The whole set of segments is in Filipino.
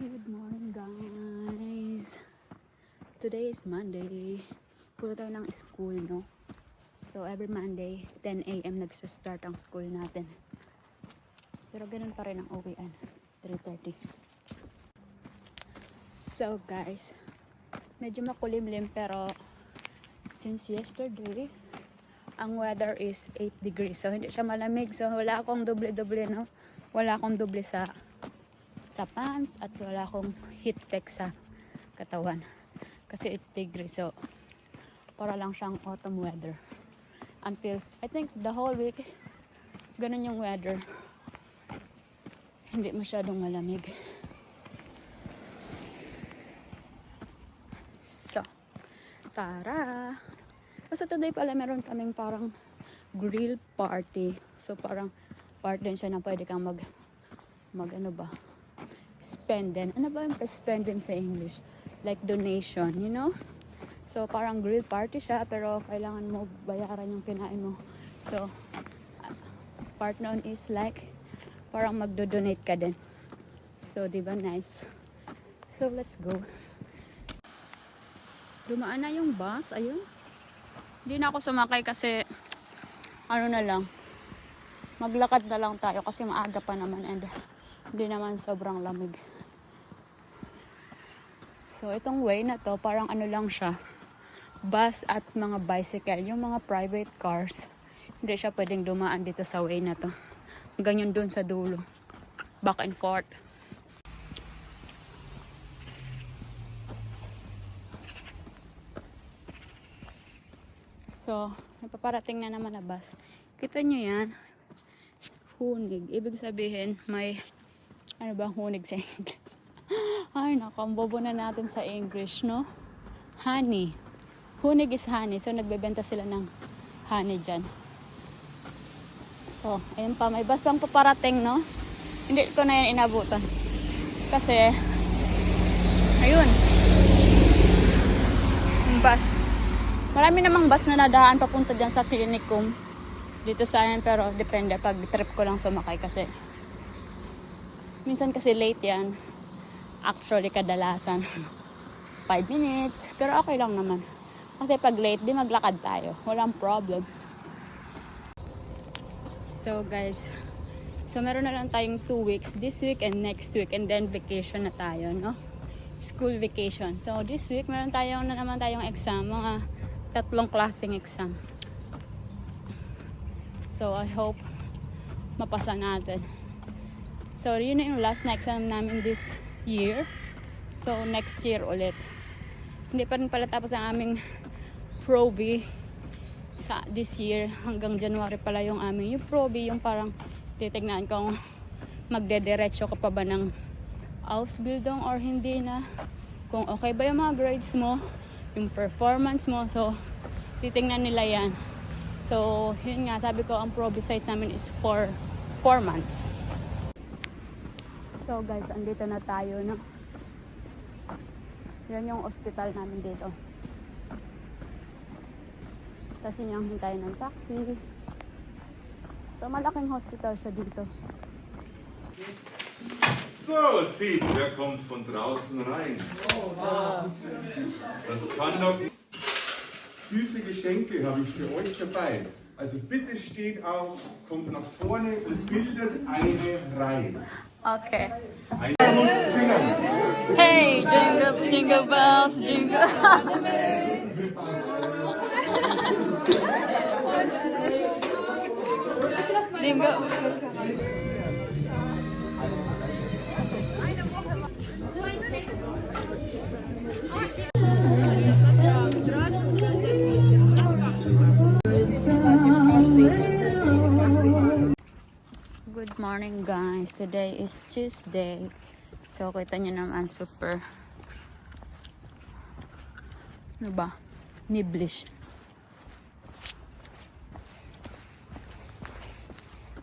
Good morning guys. Today is Monday. Puro tayo ng school, no? So every Monday, 10 a.m. nagsa-start ang school natin. Pero ganun pa rin ang uwian. 3:30. So guys, medyo makulimlim pero since yesterday, ang weather is 8 degrees. So hindi siya malamig. So wala akong doble-doble, no? Wala akong doble sa pants at wala akong heat tech sa katawan kasi 8 degrees, so para lang siyang autumn weather until I think the whole week ganun yung weather, hindi masyadong malamig. So tara, kasi today pala meron kaming parang grill party, so parang part din siya na pwede kang mag ano ba, spenden. Ano ba yung spenden sa English? Like donation, you know? So, parang grill party siya, pero kailangan mo bayaran yung kinain mo. So, part nun is like, parang magdo-donate ka din. So, di ba nice? So, let's go. Dumaan na yung bus, ayun. Hindi na ako sumakay kasi, ano na lang, maglakad na lang tayo kasi maaga pa naman and hindi naman sobrang lamig. So, itong way na to, parang ano lang siya, bus at mga bicycle. Yung mga private cars, hindi siya pwedeng dumaan dito sa way na to. Ganyan dun sa dulo. Back and forth. So, napaparating na naman na bus. Kita nyo yan? Hunig. Ibig sabihin, may ano ba hunig sa English? Ay, nakambobo na natin sa English, no? Honey. Hunig is honey. So, nagbebenta sila ng honey dyan. So, ayun pa. May bus pang paparating, no? Hindi ko na yan inabutan. Kasi, ayun. Yung bus. Marami namang bus na nadaan papunta dyan sa Clinicum. Dito sa akin, pero depende. Pag trip ko lang sumakay kasi minsan kasi late yan. Actually, kadalasan 5 minutes. Pero okay lang naman. Kasi pag late, di maglakad tayo. Walang problem. So guys, so meron na lang tayong 2 weeks. This week and next week. And then vacation na tayo, no? School vacation. So this week, meron na naman tayong exam. Mga 3 klaseng exam. So I hope mapasa natin. So, yun na yung last na exam namin this year. So, next year ulit. Hindi pa rin pala tapos ang aming proby sa this year. Hanggang January pala yung aming. Yung proby, yung parang titignan kung magdediretso ka pa ba ng Ausbildung or hindi na. Kung okay ba yung mga grades mo, yung performance mo. So, titignan nila yan. So, yun nga, sabi ko, ang proby sites namin is for 4 months. So guys, andito na tayo, no? Yan yung hospital namin dito. Tapos yun yung hintayin ng taxi. So malaking hospital siya dito. So, seht, wer kommt von draußen rein? Das kann doch... Süße Geschenke habe ich für euch dabei. Also bitte steht auf, kommt nach vorne und bildet eine Reihe. Okay. Singen. Hey, jingle, jingle bells, jingle. Jingle. Good morning guys, today is Tuesday. So kita nyo naman super ano ba? Niblish.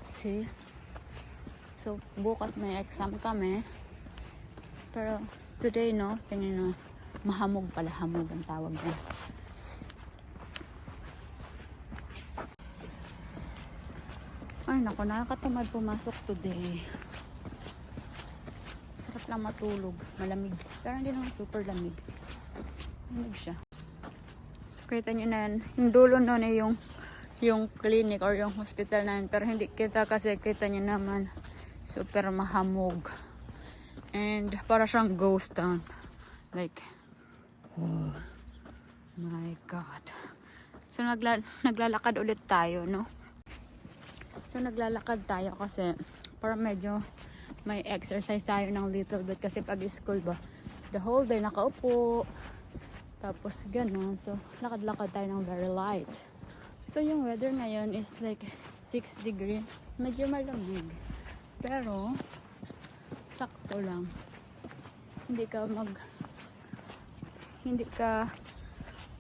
See? So bukas may exam kami. Pero today, no, tingnan nyo, mahamog pala, hamog ang tawag dyan. Ay nako, nakakatamad pumasok today. Sarap lang matulog. Malamig. Pero hindi naman super lamig. Lamig siya. So, kita nyo na yan. Yung dulo nun eh, yung clinic or yung hospital na yun. Pero hindi kita kasi kita nyo naman super mahamog. And para siyang ghost town. Like, oh my God. So, naglalakad ulit tayo, no? So, naglalakad tayo kasi para medyo may exercise tayo ng little bit. Kasi pag school ba, the whole day nakaupo. Tapos, gano'n. So, lakad-lakad tayo ng very light. So, yung weather ngayon is like 6 degree. Medyo malamig. Pero, sakto lang. Hindi ka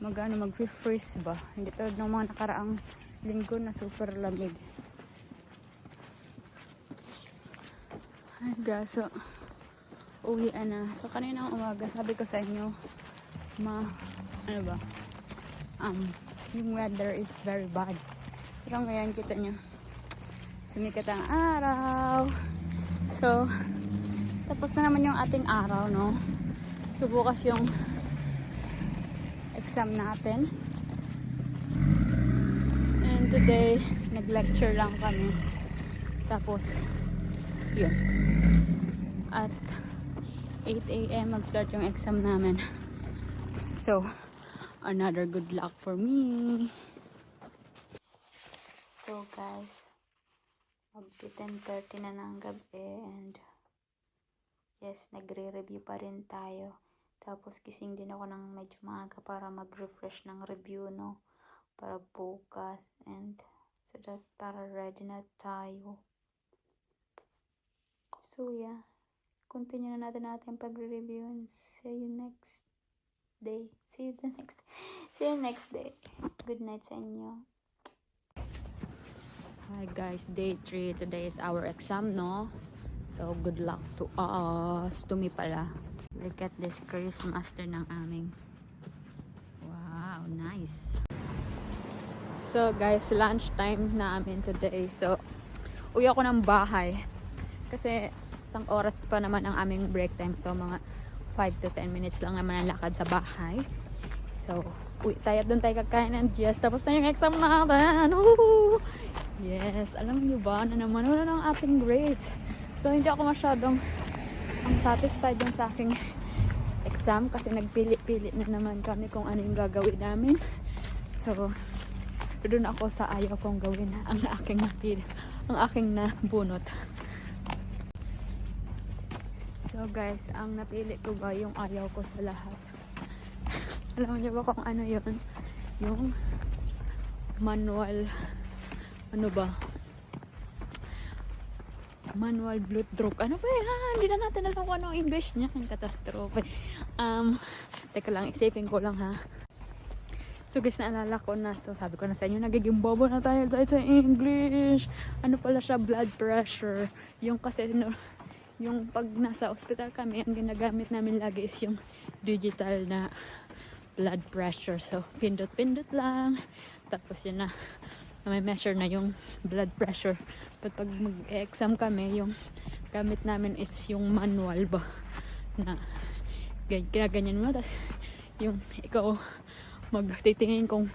mag-freeze ba? Hindi tulad ng mga nakaraang linggo na super lamig. Ay guys, so uwian na. So kaninang umaga sabi ko sa inyo yung weather is very bad. Pero ngayon kita nyo sumikat ang araw. So tapos na naman yung ating araw, no? So bukas yung exam natin. And today, nag-lecture lang kami. Tapos, yun. At 8 a.m. mag-start yung exam namin. So, another good luck for me. So guys, mag-10:30 na ng gabi and yes, nagre-review pa rin tayo. Tapos gising din ako ng medyo maaga para mag-refresh ng review, no? Para bukas and so that para ready na tayo. So yeah, continue na natin pag-review and see you next day. See you next day. Good night sa inyo. Hi guys, day 3. Today is our exam, no? So good luck to us. To me pala. Look at this cruise master ng aming. Wow, nice. So guys, lunch time namin today. So, uwi ako ng bahay. Kasi, isang oras pa naman ang aming break time. So, mga 5 to 10 minutes lang naman ang lakad sa bahay. So, uwi tayo. Doon tayo kakain ng GS. Tapos na yung exam natin. Woo! Yes, alam niyo ba na naman wala ng ating grades. So, hindi ako masyadong satisfied dun sa aking exam kasi nagpili-pili na naman kami kung ano yung gagawin namin. So, doon ako sa ayaw kong gawin ang aking nabunot. So guys, ang napili ko ba yung ayaw ko sa lahat. Alam niyo ba kung ano yun? Yung manual manual blood stroke. Ano ba yan? Hindi na natin alam kung ano English niya. Ang catastrophe. Teka lang, isipin ko lang ha. So guys, naalala ko na. So sabi ko na sa inyo, nagiging bobo na tayo sa English. Ano pala siya? Blood pressure. Yung kasi, yung pag nasa ospital kami, ang ginagamit namin lagi is yung digital na blood pressure. So, pindot-pindot lang. Tapos yun na. May measure na yung blood pressure. But pag mag-exam kami, yung gamit namin is yung manual ba na ginaganyan mo. Tapos yung ikaw magtitingin kung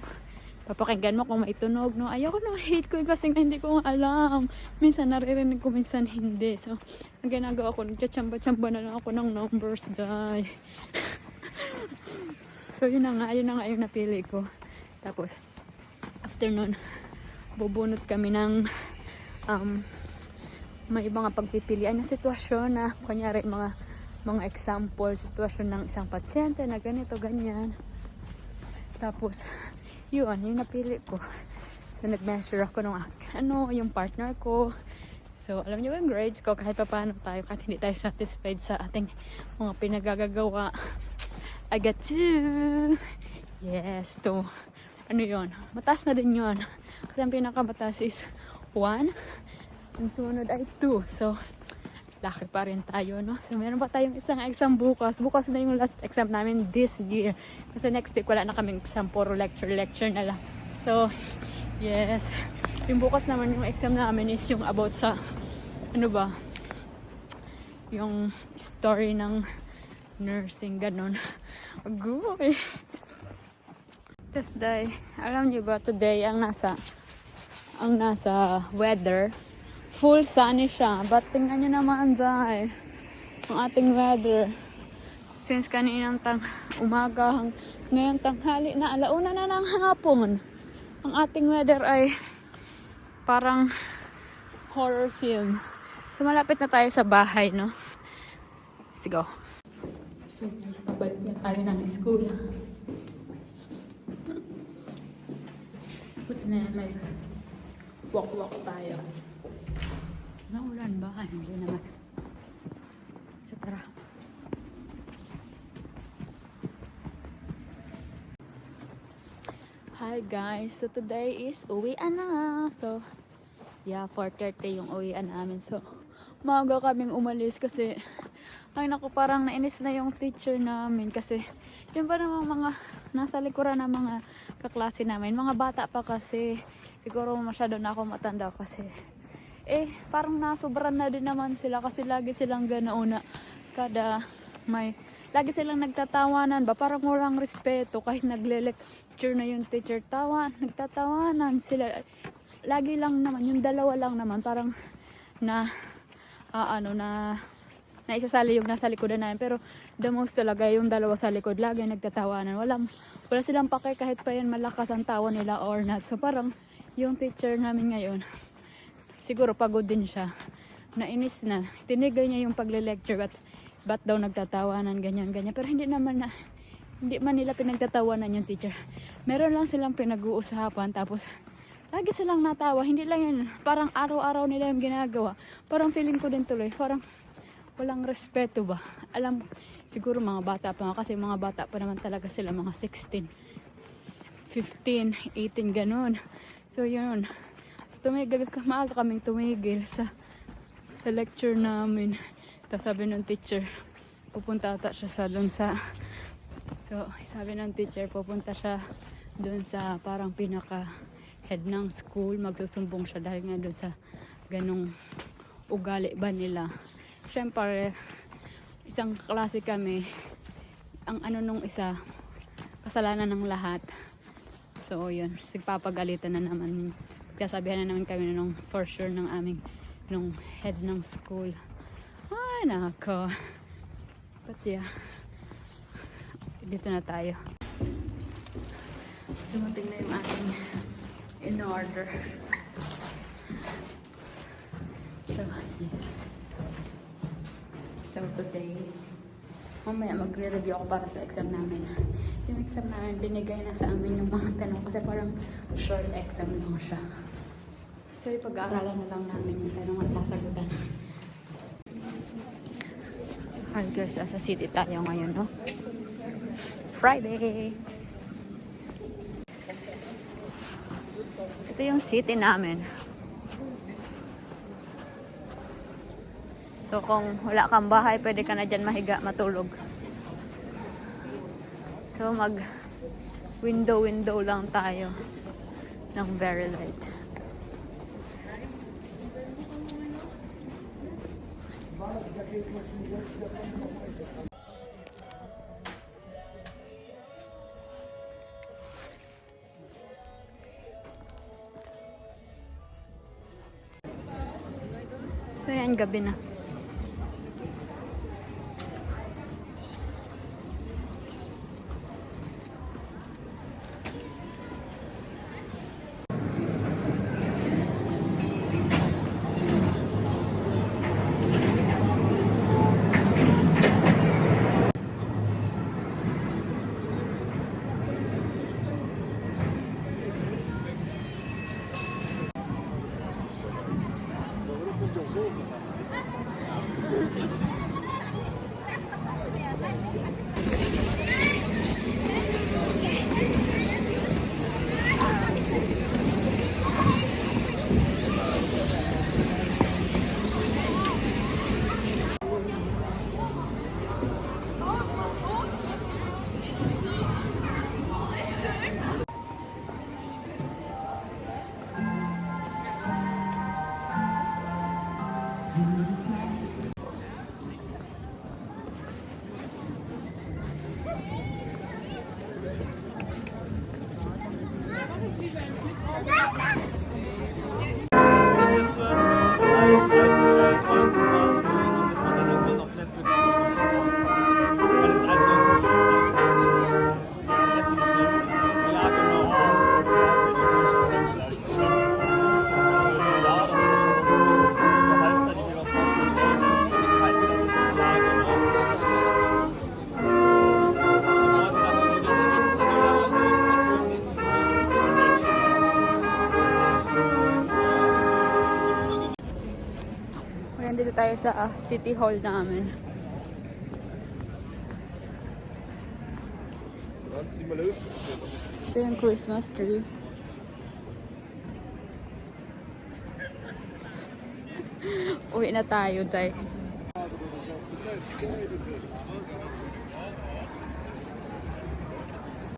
papakinggan mo kung maitunog, no? Ayoko na, hate ko kasi hindi ko alam. Minsan naririnig ko, minsan hindi. So, ang ginagawa ko, nagtsamba-tsamba na lang ako ng numbers, die. So, yun na nga yung napili ko. Tapos, after nun, bubunot kami ng may mga pagpipilian na sitwasyon na kunyari mga example sitwasyon ng isang pasyente na ganito, ganyan. Tapos yun yung napili ko. So nag-measure ako ng yung partner ko. So alam niyo ba yung grades ko, kahit pa paano tayo, kahit hindi tayo satisfied sa ating mga pinagagagawa, I got 2. Yes, 2. Ano yun? Mataas na din yun. Kasi ang pinakamataas is 1. Ang sunod ay 2. So, laki pa rin tayo, no? So, meron pa tayong isang exam bukas. Bukas na yung last exam namin this year. Kasi next week, wala na kaming exam. Puro lecture na lang. So, yes. Yung bukas naman yung exam namin is yung about sa, yung story ng nursing, ganun. Agoy! This day, alam niyo ba, today ang nasa weather, full sunny siya. But tingnan niyo naman dahil ang ating weather. Since kaninang umaga, ngayong tanghali na alauna na ng hapon, ang ating weather ay parang horror film. So malapit na tayo sa bahay, no? Let's go. So guys, pabalik na tayo ng school. Buti na may walk tayo. Naulan ba? Ay, hindi naman. So tara. Hi guys, so today is uwian na. So yeah, 4:30 yung uwian namin. So maaga kaming umalis kasi ay naku, parang nainis na yung teacher namin kasi yun pa naman mga nasa likuran ng mga kaklase namin, mga bata pa kasi, siguro masyado na ako matanda kasi parang nasobran na din naman sila kasi lagi silang ganoon na lagi silang nagtatawanan ba, parang walang respeto kahit nagle-lecture na yung teacher, nagtatawanan sila, lagi lang naman, yung dalawa lang naman parang na isasali yung nasa likodan namin, pero the most talaga yung dalawa sa likod, lagi nagtatawanan, wala silang pake kahit pa yan malakas ang tawa nila or not. So parang yung teacher namin ngayon, siguro pagod din siya, nainis na, tinigil niya yung pagle-lecture at ba't daw nagtatawanan, ganyan, pero hindi man nila pinagtatawanan yung teacher, meron lang silang pinag-uusapan, tapos lagi silang natawa, hindi lang yan, parang araw-araw nila yung ginagawa, parang feeling ko din tuloy, parang walang respeto ba? Alam, siguro mga bata pa nga, kasi mga bata pa naman talaga sila, mga 16, 15, 18, ganun. So yun. So maaga kaming tumigil sa lecture namin. Tapos sabi ng teacher, pupunta siya pupunta siya doon sa parang pinaka head ng school, magsusumbong siya dahil nga doon sa ganong ugali ba nila. Siyempre, isang klase kami, ang nung isa, kasalanan ng lahat. So, yun, sigpapagalitan na naman. Pagsasabihan na naman kami nung for sure ng nung head ng school. Ay, nako. But yeah, dito na tayo. Dumating na yung ating in order. So, yes. So today, mamaya magre-review ako para sa exam namin. Yung exam namin, binigay na sa amin yung mga tanong kasi parang short exam lang siya. So ipag-aaralan na lang namin yung tanong at sasagutan. Hi guys, sa city tayo ngayon, no? Friday! Ito yung city namin. So kung wala kang bahay, pwede ka na dyan mahiga, matulog. So mag window lang tayo ng very light. So yan, gabi na. tayo sa City Hall namin. Ito yung Christmas tree. Uwi na tayo, Day.